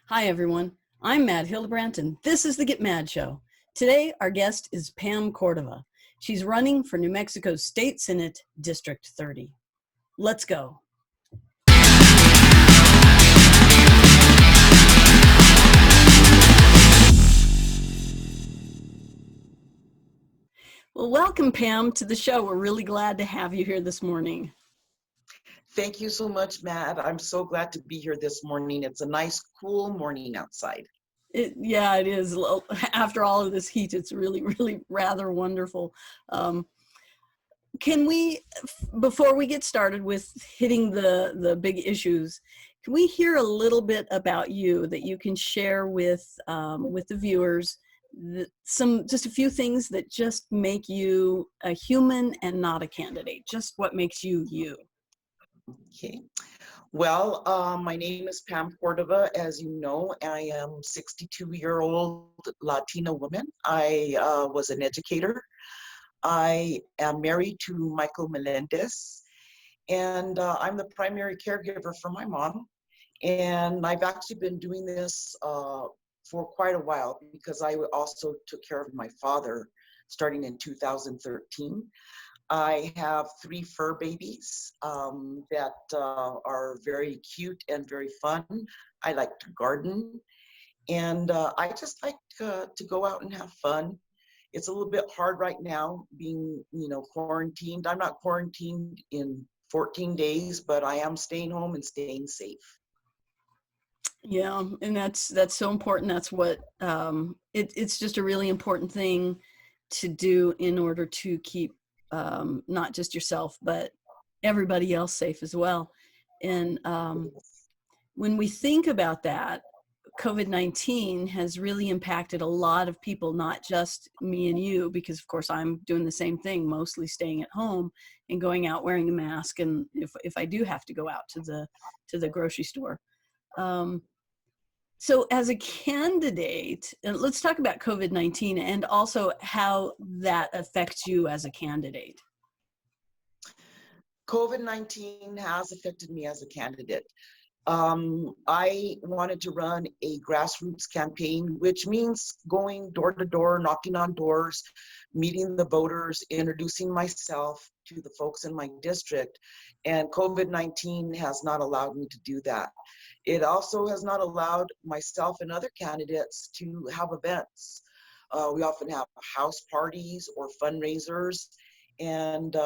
Hi, everyone. I'm Mad Hildebrandt, and this is the Get Mad Show. Today, our guest is Pam Cordova. She's running for New Mexico's State Senate, District 30. Let's go. Well, welcome, Pam, to the show. We're really glad to have you here this morning. Thank you so much, Matt. I'm so glad to be here this morning. It's a nice, cool morning outside. It is. After all of this heat, it's really rather wonderful. Can we, before we get started with hitting the big issues, can we hear a little bit about you that you can share with the viewers? Just a few things that just make you a human and not a candidate. Just what makes you you. Okay. Well, my name is Pam Cordova. As you know, I am a 62-year-old Latina woman. I was an educator. I am married to Michael Melendez, and I'm the primary caregiver for my mom. And I've actually been doing this for quite a while because I also took care of my father starting in 2013. I have 3 fur babies that are very cute and very fun. I like to garden, and I just like to go out and have fun. It's a little bit hard right now being, quarantined. I'm not quarantined in 14 days, but I am staying home and staying safe. Yeah, and that's so important. That's what it's just a really important thing to do in order to keep not just yourself but everybody else safe as well. And when we think about that, COVID-19 has really impacted a lot of people, not just me and you, because of course I'm doing the same thing, mostly staying at home and going out wearing a mask, and if I do have to go out to the grocery store. So as a candidate, let's talk about COVID-19 and also how that affects you as a candidate. COVID-19 has affected me as a candidate. I wanted to run a grassroots campaign, which means going door to door, knocking on doors, meeting the voters, introducing myself to the folks in my district. And COVID-19 has not allowed me to do that. It also has not allowed myself and other candidates to have events. We often have house parties or fundraisers, and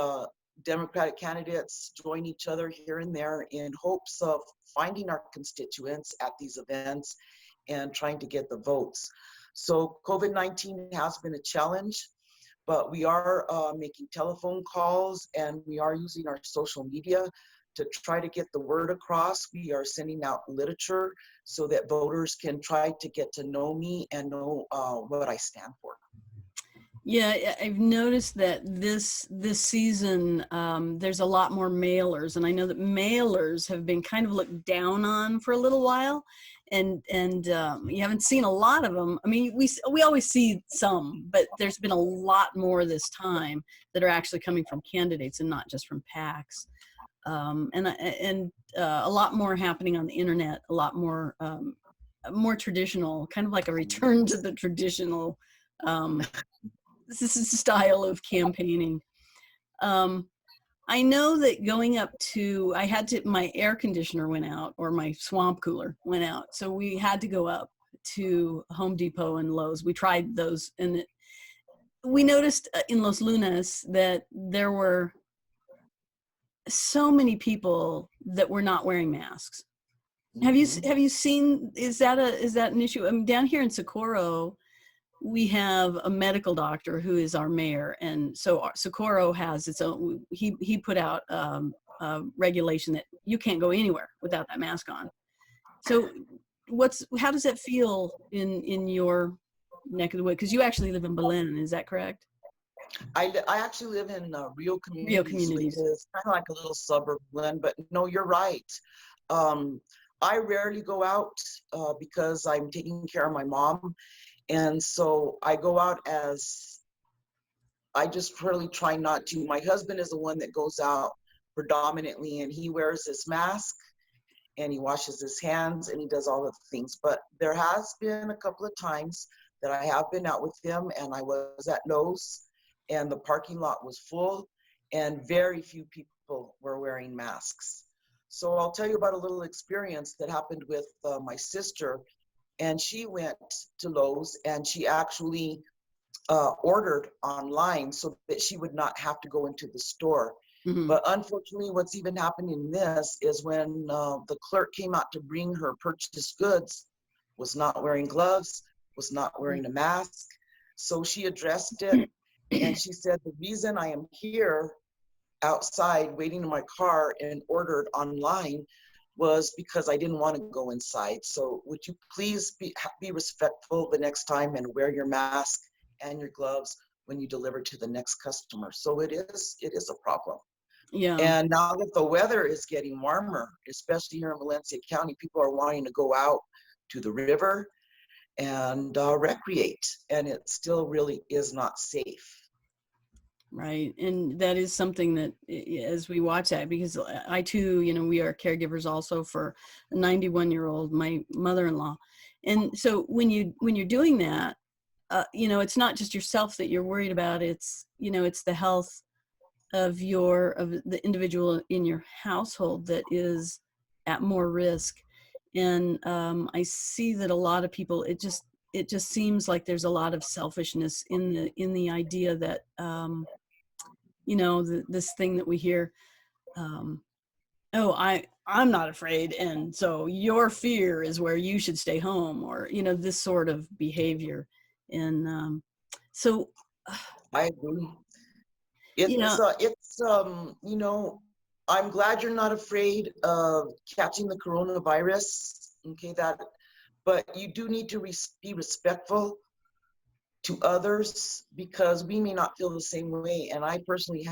Democratic candidates join each other here and there in hopes of finding our constituents at these events and trying to get the votes. So COVID-19 has been a challenge, but we are making telephone calls and we are using our social media to try to get the word across. We are sending out literature so that voters can try to get to know me and know what I stand for. Yeah, I've noticed that this season there's a lot more mailers, and I know that mailers have been kind of looked down on for a little while, and you haven't seen a lot of them. I mean, we always see some, but there's been a lot more this time that are actually coming from candidates and not just from PACs, and a lot more happening on the internet, a lot more traditional, kind of like a return to the traditional. This is a style of campaigning. I know that going up to, my air conditioner went out, or my swamp cooler went out. So we had to go up to Home Depot and Lowe's. We tried those, and we noticed in Los Lunas that there were so many people that were not wearing masks. Have you seen, is that an issue? I mean, down here in Socorro, we have a medical doctor who is our mayor, and so Socorro has its own. He put out a regulation that you can't go anywhere without that mask on. So, how does that feel in your neck of the woods? Because you actually live in Belen, is that correct? I actually live in Rio Communities. It's kind of like a little suburb, Belen. But no, you're right. I rarely go out because I'm taking care of my mom. And so I go out I just really try not to. My husband is the one that goes out predominantly, and he wears his mask and he washes his hands and he does all of the things. But there has been a couple of times that I have been out with him and I was at Lowe's and the parking lot was full and very few people were wearing masks. So I'll tell you about a little experience that happened with my sister, and she went to Lowe's and she actually ordered online so that she would not have to go into the store. Mhm. But unfortunately, what's even happening in this is when the clerk came out to bring her purchased goods, was not wearing gloves, was not wearing a mask. So she addressed it and she said, the reason I am here outside waiting in my car and ordered online was because I didn't want to go inside. So would you please be respectful the next time and wear your mask and your gloves when you deliver to the next customer. So it is a problem. Yeah. And now that the weather is getting warmer, especially here in Valencia County, people are wanting to go out to the river and recreate, and it still really is not safe. Right. And that is something that as we watch that, because I too, we are caregivers also for a 91-year-old, my mother-in-law. And so when you're doing that, it's not just yourself that you're worried about. It's the health of the individual in your household that is at more risk. And I see that a lot of people, it just seems like there's a lot of selfishness in the idea that this thing that we hear, oh, I'm not afraid, and so your fear is where you should stay home, or this sort of behavior. And so I agree. you know I'm glad you're not afraid of catching the coronavirus. Okay, but you do need to be respectful to others because we may not feel the same way. And I personally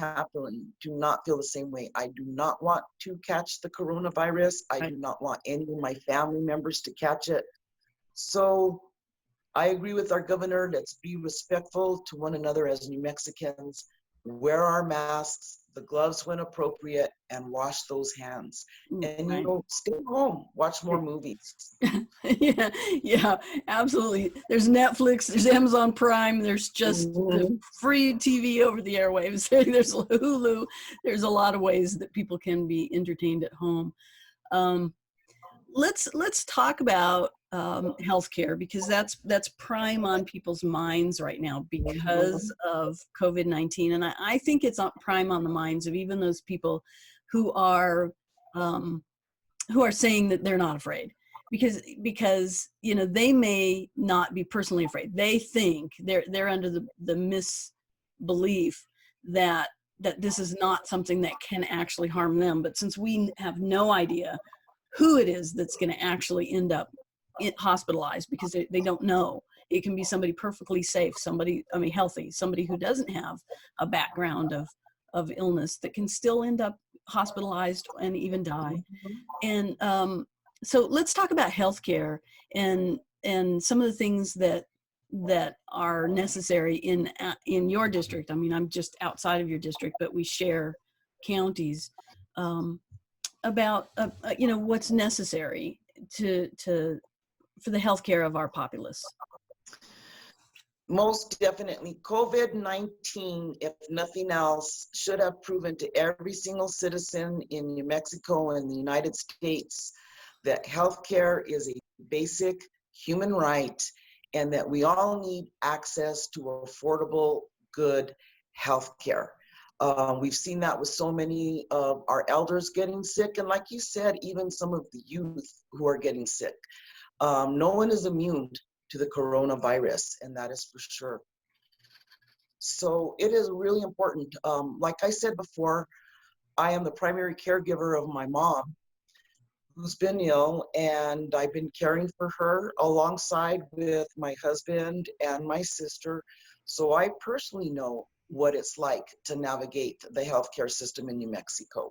do not feel the same way. I do not want to catch the coronavirus. I do not want any of my family members to catch it. So I agree with our governor. Let's be respectful to one another as New Mexicans. Wear our masks, the gloves when appropriate, and wash those hands. And right. stay home, watch more movies. Yeah, absolutely. There's Netflix, there's Amazon Prime, there's just the Mhm. free TV over the airwaves. There's Hulu. There's a lot of ways that people can be entertained at home. Let's talk about healthcare, because that's prime on people's minds right now because of COVID-19, and I think it's prime on the minds of even those people who are saying that they're not afraid, because they may not be personally afraid. They think they're under the misbelief that this is not something that can actually harm them. But since we have no idea who it is that's going to actually end up hospitalized, because they don't know. It can be somebody perfectly safe, healthy, somebody who doesn't have a background of illness that can still end up hospitalized and even die. And so let's talk about healthcare and some of the things that are necessary in your district. I mean, I'm just outside of your district, but we share counties. About what's necessary for the healthcare of our populace. Most definitely, COVID-19, if nothing else, should have proven to every single citizen in New Mexico and the United States that healthcare is a basic human right and that we all need access to affordable, good healthcare. We've seen that with so many of our elders getting sick, and like you said, even some of the youth who are getting sick. No one is immune to the coronavirus, and that is for sure. So it is really important. Like I said before, I am the primary caregiver of my mom, who's been ill, and I've been caring for her alongside with my husband and my sister. So I personally know what it's like to navigate the healthcare system in New Mexico.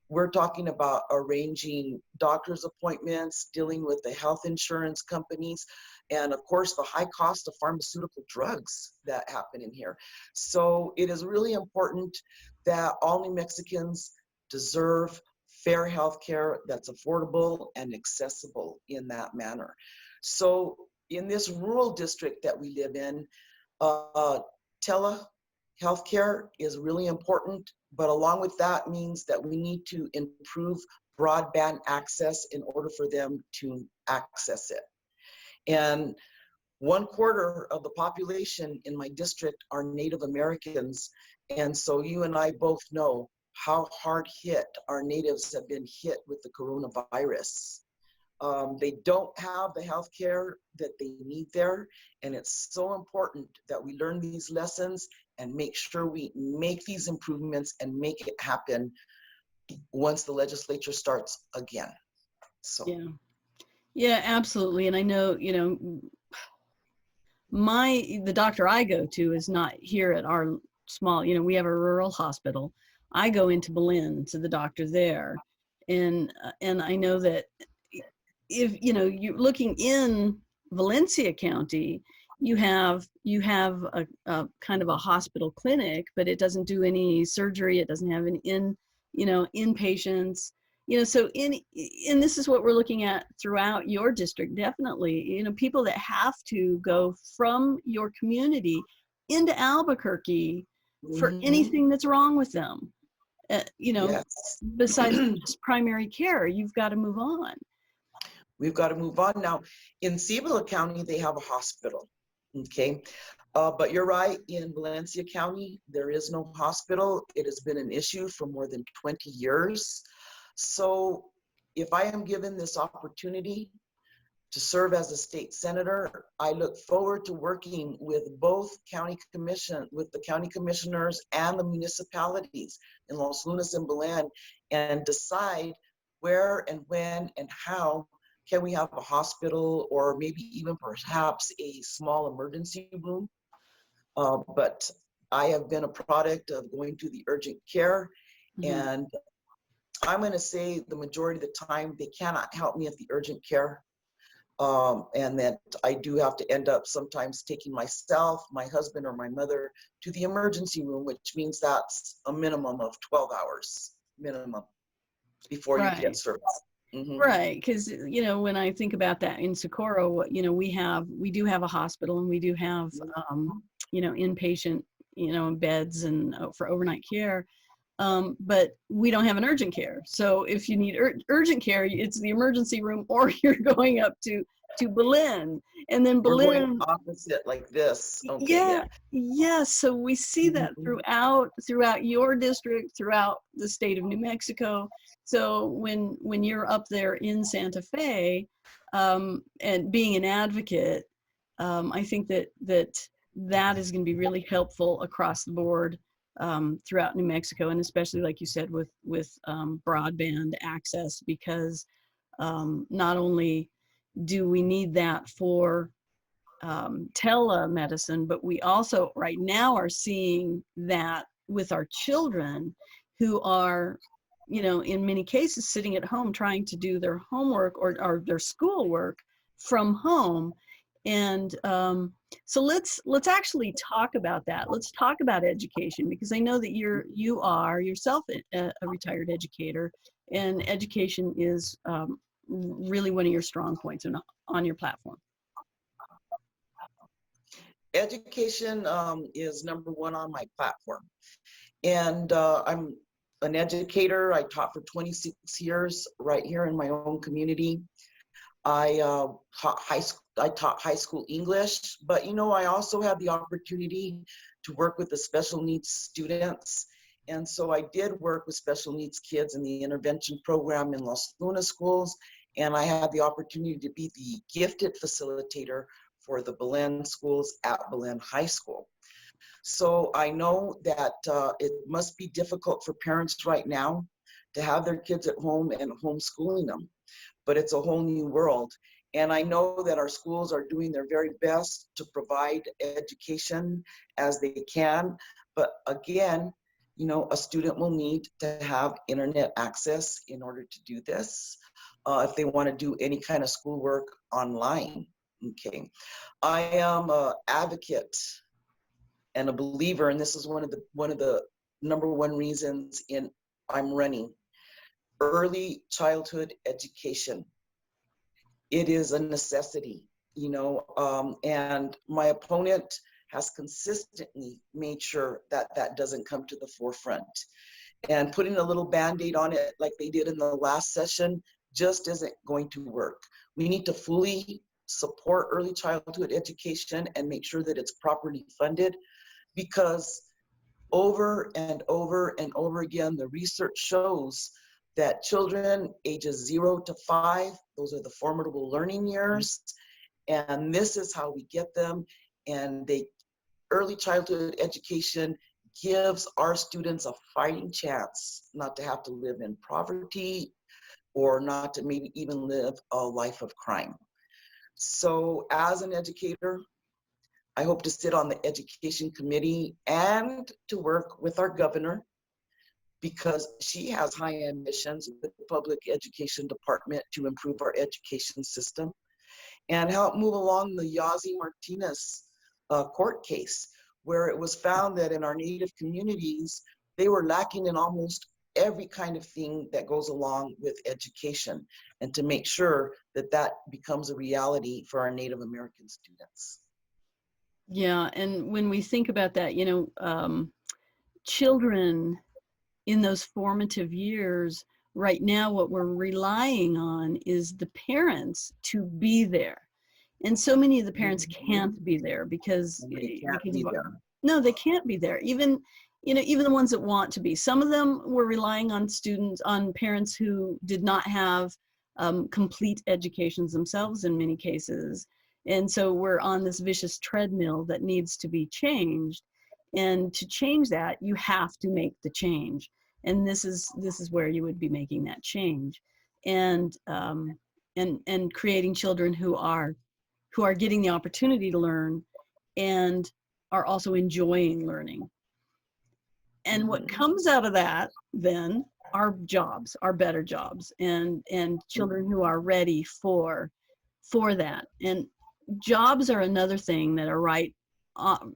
We're talking about arranging doctor's appointments, dealing with the health insurance companies, and of course the high cost of pharmaceutical drugs that happen in here. So it is really important that all New Mexicans deserve fair health care that's affordable and accessible in that manner. So in this rural district that we live in, telehealthcare is really important, but along with that means that we need to improve broadband access in order for them to access it. And 1/4 of the population in my district are Native Americans. And so you and I both know how hard hit our natives have been hit with the coronavirus. They don't have the health care that they need there. And it's so important that we learn these lessons and make sure we make these improvements and make it happen once the legislature starts again. So. Yeah. Yeah, absolutely. And I know, the doctor I go to is not here at our small, we have a rural hospital. I go into Berlin to the doctor there. And I know that if, you're looking in Valencia County, you have a kind of a hospital clinic, but it doesn't do any surgery. It doesn't have any inpatients. So and this is what we're looking at throughout your district, definitely, people that have to go from your community into Albuquerque for anything that's wrong with them, Yes. besides just primary care, you've got to move on. We've got to move on now. In Cibola County, they have a hospital, okay? But you're right, in Valencia County, there is no hospital. It has been an issue for more than 20 years. So if I am given this opportunity to serve as a state senator, I look forward to working with both with the county commissioners and the municipalities in Los Lunas and Belen, and decide where and when and how can we have a hospital, or maybe even perhaps a small emergency room. But I have been a product of going to the urgent care, and I'm going to say the majority of the time they cannot help me at the urgent care. And that I do have to end up sometimes taking myself, my husband, or my mother to the emergency room, which means that's a minimum of 12 hours minimum before you get service. Right, because when I think about that in Socorro, we do have a hospital, and we do have inpatient beds and for overnight care, but we don't have an urgent care. So if you need urgent care, it's the emergency room, or you're going up to Berlin, and then Berlin. We're going opposite like this. Okay, yeah. So we see that throughout your district, throughout the state of New Mexico. So when you're up there in Santa Fe, and being an advocate, I think that is going to be really helpful across the board, throughout New Mexico, and especially, like you said, with broadband access, because not only do we need that for telemedicine, but we also right now are seeing that with our children who are, in many cases sitting at home trying to do their homework or their schoolwork from home. And so let's actually talk about that. Let's talk about education, because I know that you are yourself a retired educator, and education is really one of your strong points on your platform. Education is number one on my platform. And I'm an educator. I taught for 26 years right here in my own community. I taught high school English, but I also had the opportunity to work with the special needs students. And so I did work with special needs kids in the intervention program in Los Lunas schools. And I had the opportunity to be the gifted facilitator for the Belen schools at Belen High School. So I know that it must be difficult for parents right now to have their kids at home and homeschooling them, but it's a whole new world. And I know that our schools are doing their very best to provide education as they can. But again, a student will need to have internet access in order to do this, if they want to do any kind of schoolwork online. Okay, I am an advocate and a believer, and this is one of the number one reasons I'm running. early childhood education. It is a necessity, and my opponent has consistently made sure that that doesn't come to the forefront. And putting a little Band-Aid on it like they did in the last session just isn't going to work. We need to fully support early childhood education and make sure that it's properly funded, because over and over and over again, the research shows that children ages 0 to 5, those are the formidable learning years, and this is how we get them. And early childhood education gives our students a fighting chance not to have to live in poverty or not to maybe even live a life of crime. So as an educator, I hope to sit on the education committee and to work with our governor, because she has high ambitions with the public education department to improve our education system, and help move along the Yazzie Martinez court case, where it was found that in our Native communities, they were lacking in almost every kind of thing that goes along with education, and to make sure that that becomes a reality for our Native American students. Yeah, and when we think about that, children in those formative years, right now, what we're relying on is the parents to be there. And so many of the parents can't be there because no, they can't be there. Even the ones that want to be. Some of them were relying on parents who did not have complete educations themselves in many cases. And so we're on this vicious treadmill that needs to be changed. And to change that, you have to make the change. And this is where you would be making that change, and creating children who are getting the opportunity to learn and are also enjoying learning. And what comes out of that then are jobs, are better jobs, and children who are ready for that. And jobs are another thing that are right on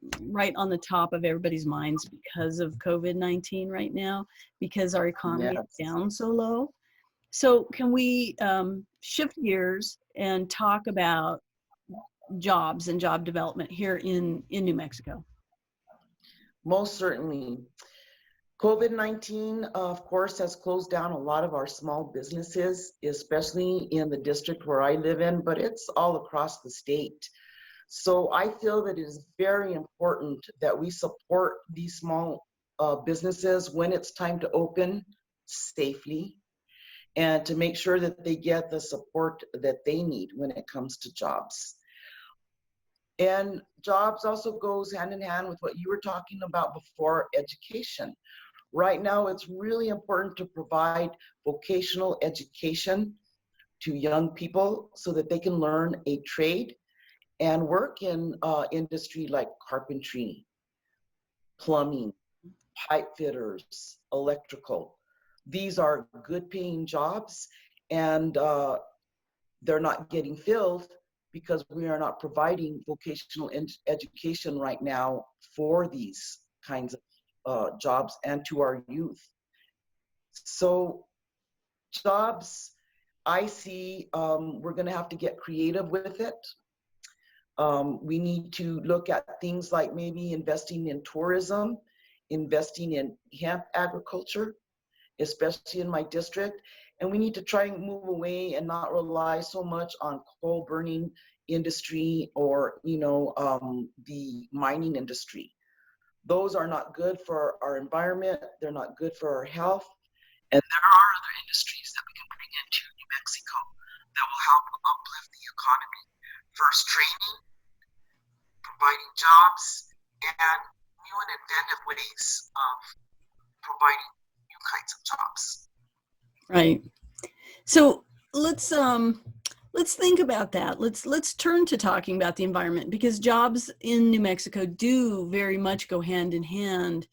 the top of everybody's minds because of COVID-19 right now, because our economy is down so low. So can we shift gears and talk about jobs and job development here in New Mexico? Most certainly. COVID-19, of course, has closed down a lot of our small businesses, especially in the district where I live in, but it's all across the state. So I feel that it is very important that we support these small businesses when it's time to open safely, and to make sure that they get the support that they need when it comes to jobs. And jobs also goes hand in hand with what you were talking about before, education. Right now, it's really important to provide vocational education to young people so that they can learn a trade and work in industry like carpentry, plumbing, pipe fitters, electrical. These are good paying jobs, and they're not getting filled because we are not providing vocational education right now for these kinds of jobs and to our youth. So jobs, I see we're going to have to get creative with it. We need to look at things like maybe investing in tourism, investing in hemp agriculture, especially in my district. And we need to try and move away and not rely so much on coal burning industry or, the mining industry. Those are not good for our environment. They're not good for our health. And there are other industries that we can bring into New Mexico that will help uplift the economy. First, training, providing jobs, and new and inventive ways of providing new kinds of jobs. Right. So let's think about that. Let's turn to talking about the environment, because jobs in New Mexico do very much go hand in hand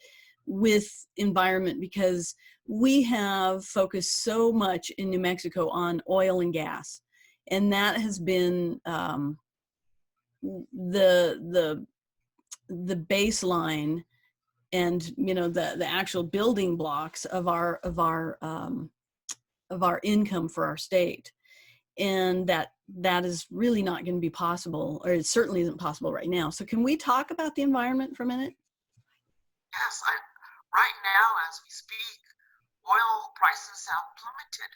with environment, because we have focused so much in New Mexico on oil and gas, and that has been the baseline and the actual building blocks of our of our income for our state. And that is really not going to be possible, or it certainly isn't possible right now. So can we talk about the environment for a minute? Yes, right now, as we speak, oil prices have plummeted.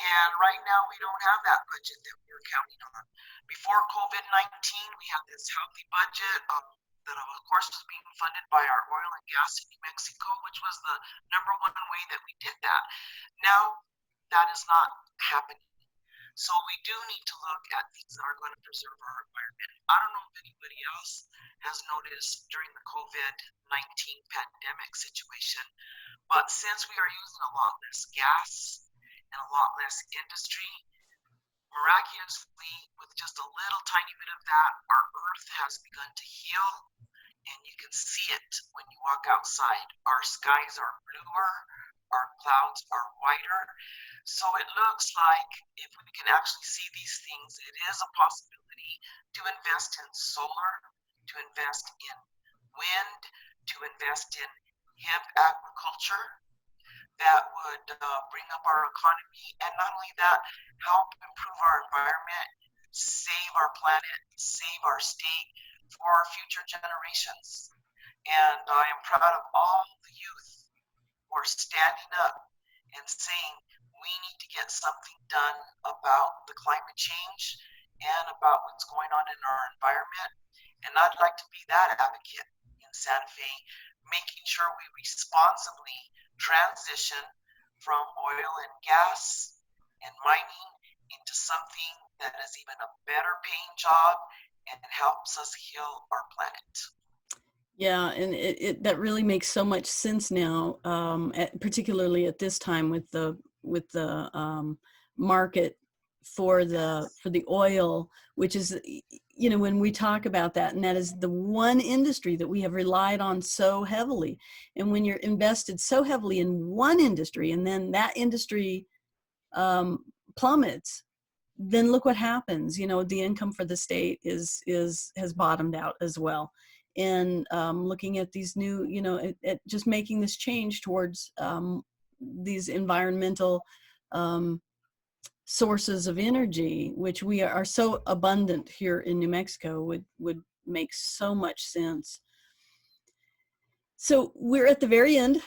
And right now, we don't have that budget that we were counting on. Before COVID-19, we had this healthy budget that, of course, was being funded by our oil and gas in New Mexico, which was the number one way that we did that. Now, that is not happening. So we do need to look at things that are going to preserve our environment. I don't know if anybody else has noticed during the COVID-19 pandemic situation, but since we are using a lot less gas and a lot less industry, miraculously, with just a little tiny bit of that, our earth has begun to heal, and you can see it when you walk outside. Our skies are bluer, our clouds are whiter. So it looks like if we can actually see these things, it is a possibility to invest in solar, to invest in wind, to invest in hemp agriculture that would bring up our economy, and not only that, help improve our environment, save our planet, save our state for our future generations. And I am proud of all the youth who are standing up and saying we need to get something done about the climate change and about what's going on in our environment. And I'd like to be that advocate in Santa Fe, making sure we responsibly transition from oil and gas and mining into something that is even a better paying job and helps us heal our planet. Yeah, and that really makes so much sense now, particularly at this time with the market for the oil, which is, when we talk about that, and that is the one industry that we have relied on so heavily. And when you're invested so heavily in one industry, and then that industry plummets, then look what happens. The income for the state has bottomed out as well. And looking at these new, at just making this change towards these environmental sources of energy, which we are so abundant here in New Mexico, would make so much sense. So we're at the very end.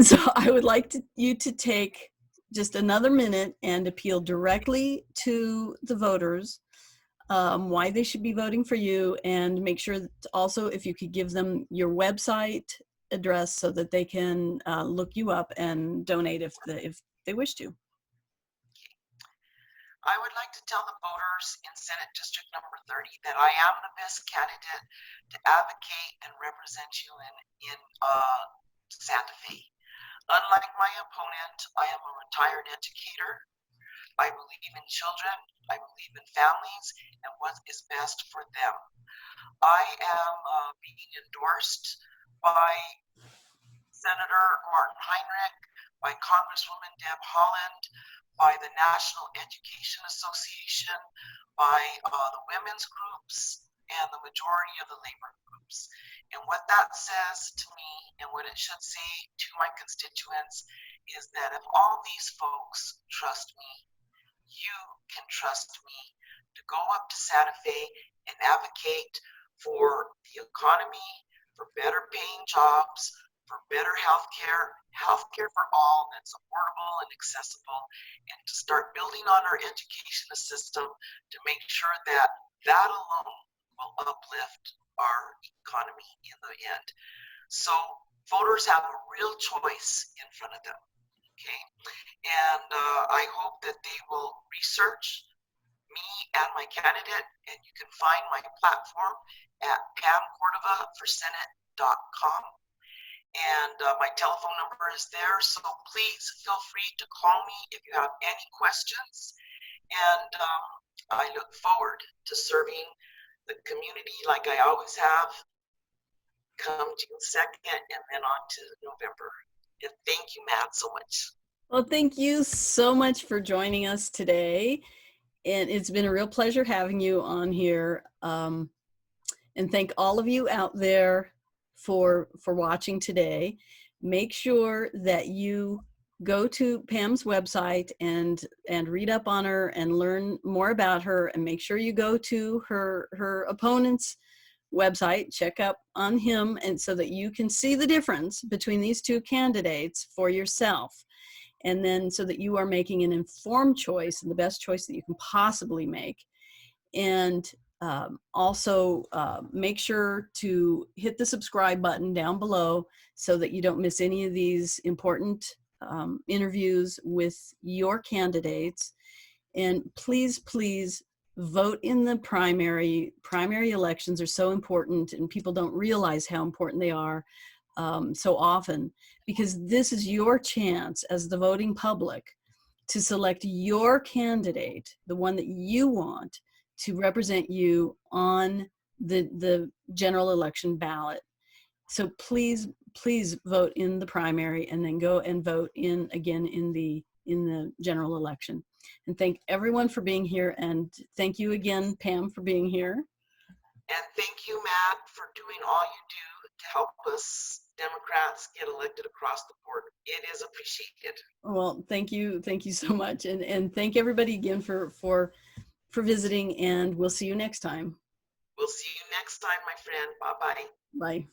So I would like you to take just another minute and appeal directly to the voters, why they should be voting for you, and make sure that also if you could give them your website address so that they can look you up and donate if they wish to. I would like to tell the voters in Senate District number 30 that I am the best candidate to advocate and represent you in Santa Fe. Unlike my opponent, I am a retired educator. I believe in children, I believe in families, and what is best for them. I am being endorsed by Senator Martin Heinrich, by Congresswoman Deb Haaland, by the National Education Association, by the women's groups, and the majority of the labor groups. And what that says to me, and what it should say to my constituents, is that if all these folks trust me, you can trust me to go up to Santa Fe and advocate for the economy, for better paying jobs, for better healthcare for all that's affordable and accessible, and to start building on our education system to make sure that alone will uplift our economy in the end. So voters have a real choice in front of them, okay? And I hope that they will research me and my candidate, and you can find my platform at pamcordovaforsenate.com. And my telephone number is there, so please feel free to call me if you have any questions. And I look forward to serving the community like I always have, come June 2nd and then on to November. And thank you, Matt, so much. Well, thank you so much for joining us today. And it's been a real pleasure having you on here. And thank all of you out there for watching today. Make sure that you go to Pam's website and read up on her and learn more about her, and make sure you go to her opponent's website, check up on him, and so that you can see the difference between these two candidates for yourself. And then so that you are making an informed choice and the best choice that you can possibly make. And also make sure to hit the subscribe button down below so that you don't miss any of these important interviews with your candidates. And please, please vote in the primary. Primary elections are so important, and people don't realize how important they are so often, because this is your chance as the voting public to select your candidate, the one that you want to represent you on the general election ballot. So please, please vote in the primary, and then go and vote in again in the general election. And thank everyone for being here. And thank you again, Pam, for being here. And thank you, Matt, for doing all you do to help us Democrats get elected across the board. It is appreciated. Well, thank you so much, and thank everybody again for visiting, and we'll see you next time. We'll see you next time, my friend. Bye-bye. Bye.